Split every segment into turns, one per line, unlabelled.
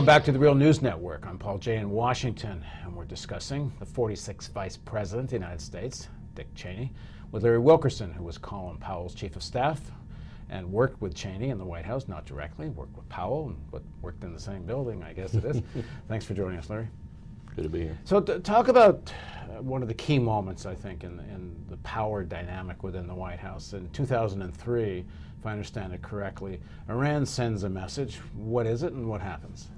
Welcome back to the Real News Network. I'm Paul Jay in Washington, and we're discussing the 46th Vice President of the United States, Dick Cheney, with Larry Wilkerson, who was Colin Powell's Chief of Staff and worked with Cheney in the White House, not directly, worked with Powell, but worked in the same building, I guess it is. Thanks for joining us, Larry.
Good to be here.
So talk about one of the key moments, I think, in the power dynamic within the White House. In 2003, if I understand it correctly, Iran sends a message. What is it and what happens?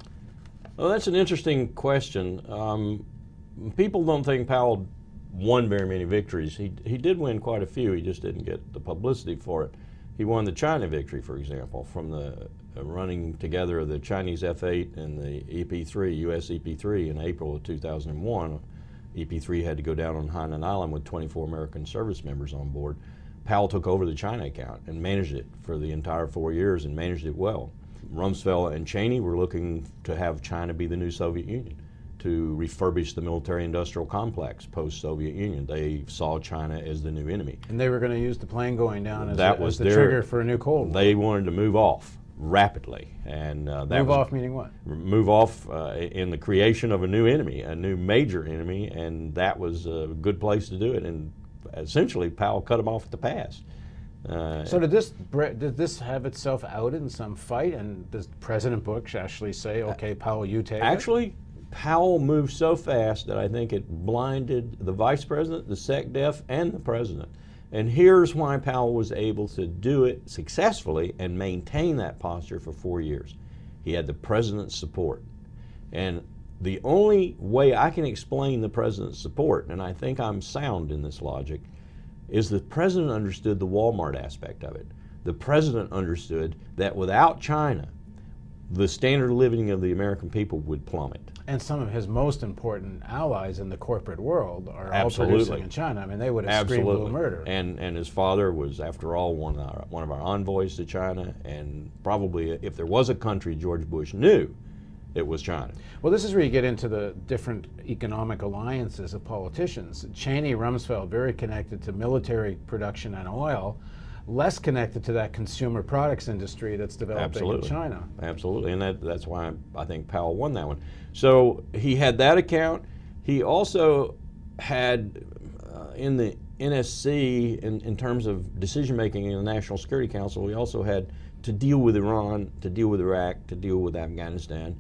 Well, that's an interesting question. People don't think Powell won very many victories. He did win quite a few. He just didn't get the publicity for it. He won the China victory, for example, from the running together of the Chinese F-8 and the EP-3, U.S. EP-3 in April of 2001. EP-3 had to go down on Hainan Island with 24 American service members on board. Powell took over the China account and managed it for the entire 4 years and managed it well. Rumsfeld and Cheney were looking to have China be the new Soviet Union, to refurbish the military-industrial complex post-Soviet Union. They saw China as the new enemy.
And they were going to use the plane going down as the
their
trigger for a new Cold War.
They wanted to move off rapidly. And
move off meaning what?
Move off in the creation of a new enemy, a new major enemy, and that was a good place to do it. And essentially, Powell cut him off at the pass.
So did this have itself out in some fight? And does President Bush actually say, okay, Powell, you take it?
Actually, Powell moved so fast that I think it blinded the vice president, the SecDef, and the president. And here's why Powell was able to do it successfully and maintain that posture for 4 years. He had the president's support. And the only way I can explain the president's support, and I think I'm sound in this logic, is the president understood the Walmart aspect of it. The president understood that without China, the standard of living of the American people would plummet.
And some of his most important allies in the corporate world are
Absolutely.
all producing in China. I mean, they would have screamed blue murder.
And his father was, after all, one of our envoys to China, and probably if there was a country George Bush knew, it was China.
Well, this is where you get into the different economic alliances of politicians. Cheney, Rumsfeld, very connected to military production and oil, less connected to that consumer products industry that's developing in China.
Absolutely, and that's why I think Powell won that one. So he had that account. He also had in the NSC, in terms of decision making in the National Security Council, we also had to deal with Iran, to deal with Iraq, to deal with Afghanistan.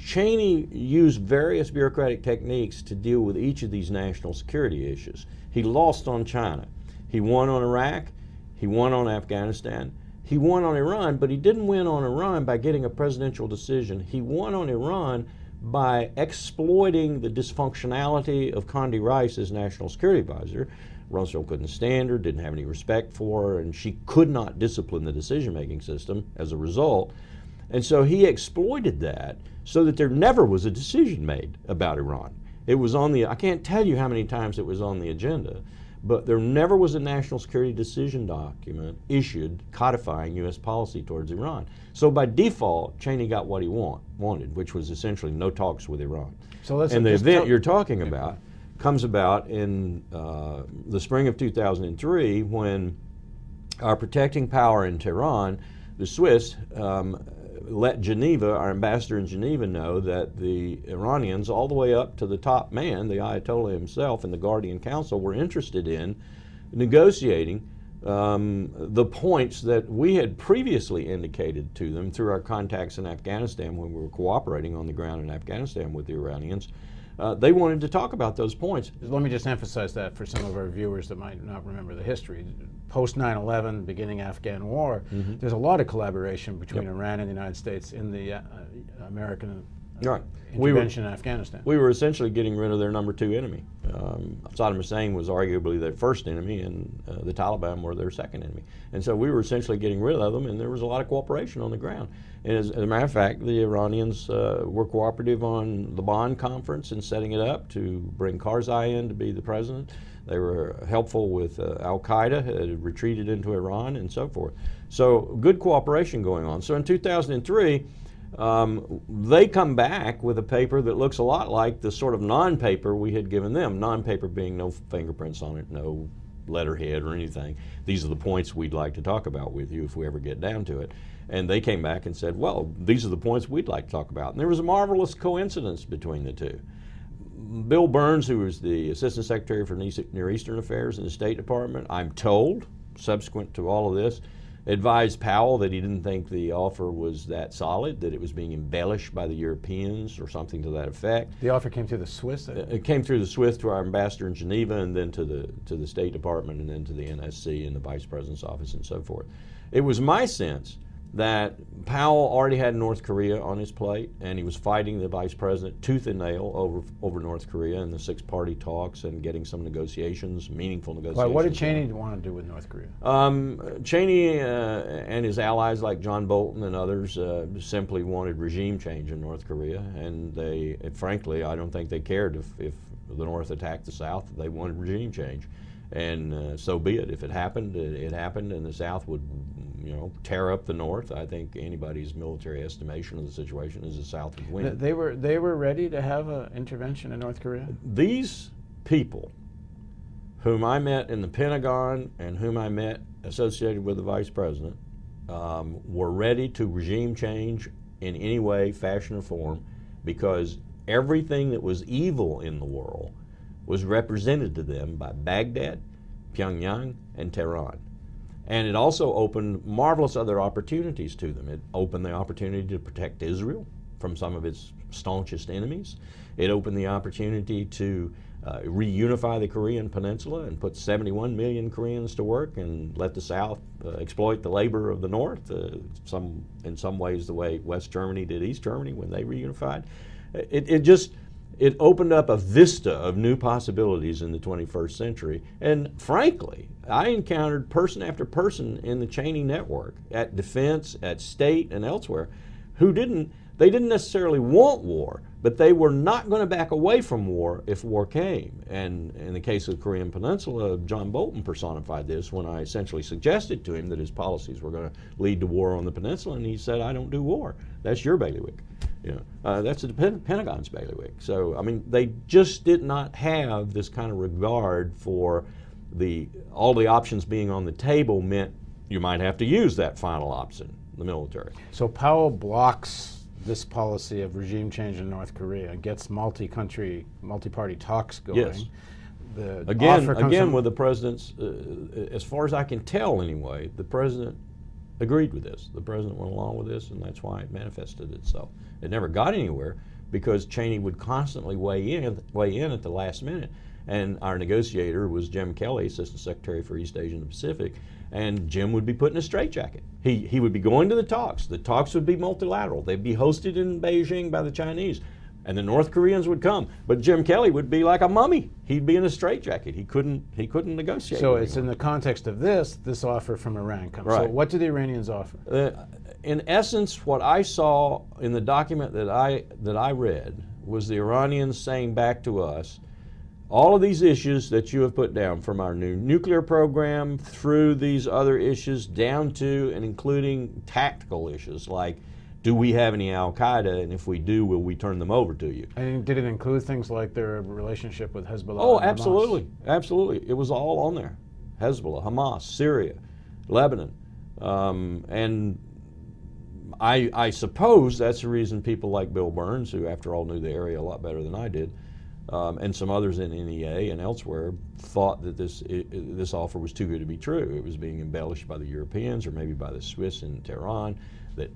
Cheney used various bureaucratic techniques to deal with each of these national security issues. He lost on China. He won on Iraq. He won on Afghanistan. He won on Iran, but he didn't win on Iran by getting a presidential decision. He won on Iran by exploiting the dysfunctionality of Condi Rice as National Security Advisor. Rumsfeld couldn't stand her, didn't have any respect for her, and she could not discipline the decision-making system as a result. And so he exploited that so that there never was a decision made about Iran. It was on the, I can't tell you how many times it was on the agenda, but there never was a national security decision document issued codifying U.S. policy towards Iran. So by default, Cheney got what he wanted, which was essentially no talks with Iran. So and the event you're talking about comes about in the spring of 2003 when our protecting power in Tehran, the Swiss, let Geneva, our ambassador in Geneva, know that the Iranians, all the way up to the top man, the Ayatollah himself, and the Guardian Council were interested in negotiating the points that we had previously indicated to them through our contacts in Afghanistan when we were cooperating on the ground in Afghanistan with the Iranians. They wanted to talk about those points.
Let me just emphasize that for some of our viewers that might not remember the history. Post 9/11, beginning Afghan war, there's a lot of collaboration between Iran and the United States in the American intervention in Afghanistan.
We were essentially getting rid of their number 2 enemy. Saddam Hussein was arguably their first enemy, and the Taliban were their second enemy. And so we were essentially getting rid of them, and there was a lot of cooperation on the ground. And as a matter of fact, the Iranians were cooperative on the Bonn conference and setting it up to bring Karzai in to be the president. They were helpful with al-Qaeda, had retreated into Iran, and so forth. So good cooperation going on. So in 2003, they come back with a paper that looks a lot like the sort of non-paper we had given them. Non-paper being no fingerprints on it, no letterhead or anything. These are the points we'd like to talk about with you if we ever get down to it. And they came back and said, well, these are the points we'd like to talk about. And there was a marvelous coincidence between the two. Bill Burns, who was the Assistant Secretary for Near Eastern Affairs in the State Department, I'm told, subsequent to all of this, advised Powell that he didn't think the offer was that solid, that it was being embellished by the Europeans or something to that effect.
The offer came through the Swiss?
It came through the Swiss to our ambassador in Geneva, and then to the State Department, and then to the NSC and the Vice President's office and so forth. It was my sense that Powell already had North Korea on his plate, and he was fighting the Vice President tooth and nail over North Korea and the six-party talks and getting some negotiations, meaningful negotiations.
Why, what did Cheney want to do with North Korea?
Cheney and his allies like John Bolton and others simply wanted regime change in North Korea, and they, frankly, I don't think they cared if the North attacked the South. They wanted regime change. And so be it. If it happened, it happened, and the South would, tear up the North. I think anybody's military estimation of the situation is the South would win.
They were ready to have an intervention in North Korea?
These people, whom I met in the Pentagon and whom I met associated with the Vice President, were ready to regime change in any way, fashion, or form, because everything that was evil in the world was represented to them by Baghdad, Pyongyang, and Tehran. And it also opened marvelous other opportunities to them. It opened the opportunity to protect Israel from some of its staunchest enemies. It opened the opportunity to reunify the Korean Peninsula and put 71 million Koreans to work and let the South exploit the labor of the North, in some ways the way West Germany did East Germany when they reunified. It opened up a vista of new possibilities in the 21st century. And frankly, I encountered person after person in the Cheney network, at Defense, at State, and elsewhere, who didn't necessarily want war, but they were not going to back away from war if war came. And in the case of the Korean Peninsula, John Bolton personified this when I essentially suggested to him that his policies were going to lead to war on the peninsula, and he said, I don't do war. That's your bailiwick. That's the Pentagon's bailiwick. So, I mean, they just did not have this kind of regard for all the options being on the table meant you might have to use that final option, the military.
So Powell blocks this policy of regime change in North Korea, gets multi-party talks going.
Yes. Again, with the president's, as far as I can tell anyway, the president agreed with this. The president went along with this, and that's why it manifested itself. It never got anywhere because Cheney would constantly weigh in at the last minute. And our negotiator was Jim Kelly, Assistant Secretary for East Asia and the Pacific, and Jim would be put in a straitjacket. He would be going to the talks. The talks would be multilateral. They'd be hosted in Beijing by the Chinese, and the North Koreans would come. But Jim Kelly would be like a mummy. He'd be in a straitjacket. He couldn't negotiate.
So it's in the context of this offer from Iran comes.
Right.
So what do the Iranians offer?
In essence, what I saw in the document that I read was the Iranians saying back to us, all of these issues that you have put down, from our new nuclear program through these other issues down to and including tactical issues like, do we have any al-Qaeda, and if we do, will we turn them over to you?
And did it include things like their relationship with Hezbollah?
Oh,
and
absolutely,
Hamas?
absolutely. It was all on there. Hezbollah, Hamas, Syria, Lebanon, and I suppose that's the reason people like Bill Burns, who after all knew the area a lot better than I did, and some others in NEA and elsewhere, thought that this offer was too good to be true. It was being embellished by the Europeans or maybe by the Swiss in Tehran, that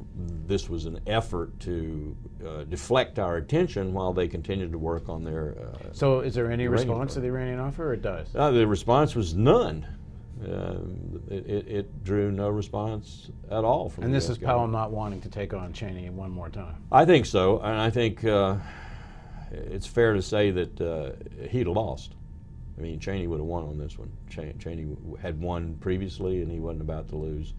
this was an effort to deflect our attention while they continued to work on their
So is there any response to the Iranian offer, or it does?
The response was none. It drew no response at all from
and
the
this
US
is Powell
government.
not wanting to take on Cheney one more time.
I think so, and I think it's fair to say that he'd have lost. I mean, Cheney would have won on this one. Cheney had won previously, and he wasn't about to lose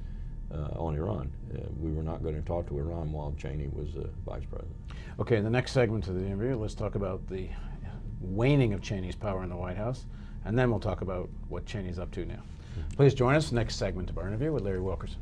on Iran. We were not going to talk to Iran while Cheney was vice president.
Okay, in the next segment of the interview, let's talk about the waning of Cheney's power in the White House, and then we'll talk about what Cheney's up to now. Please join us next segment of our interview with Larry Wilkerson.